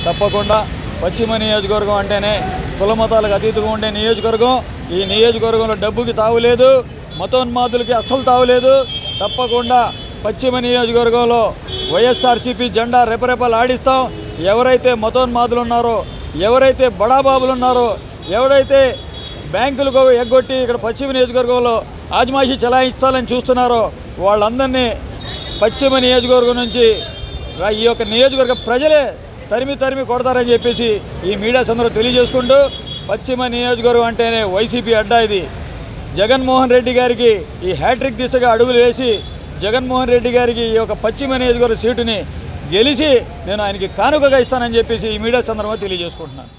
తప్పకుండా పశ్చిమ నియోజకవర్గం అంటేనే కులమతాలకు అతీతంగా ఉండే నియోజకవర్గం. ఈ నియోజకవర్గంలో డబ్బుకి తావులేదు, మతోన్మాదులకి అస్సలు తావులేదు. తప్పకుండా పశ్చిమ నియోజకవర్గంలో వైఎస్ఆర్సీపీ జెండా రెపరెపలు ఆడిస్తాం. ఎవరైతే మతోన్మాదులు ఉన్నారో, ఎవరైతే బడాబాబులు ఉన్నారో, ఎవరైతే బ్యాంకులకు ఎగ్గొట్టి ఇక్కడ పశ్చిమ నియోజకవర్గంలో ఆజమాయిషీ చలాయిస్తాలని చూస్తున్నారో వాళ్ళందరినీ పశ్చిమ నియోజకవర్గం నుంచి ఈ యొక్క నియోజకవర్గ ప్రజలే తరిమి కొడతారని చెప్పేసి ఈ మీడియా సందర్భంగా తెలియజేసుకుంటూ, పశ్చిమ నియోజకవర్గం అంటేనే వైసీపీ అడ్డా. ఇది జగన్మోహన్ రెడ్డి గారికి ఈ హ్యాట్రిక్ దిశగా అడుగులు వేసి జగన్మోహన్ రెడ్డి గారికి ఈ యొక్క పశ్చిమ నియోజకవర్గ సీటుని గెలిచి నేను ఆయనకి కానుకగా ఇస్తానని చెప్పేసి ఈ మీడియా సందర్భంగా తెలియజేసుకుంటున్నాను.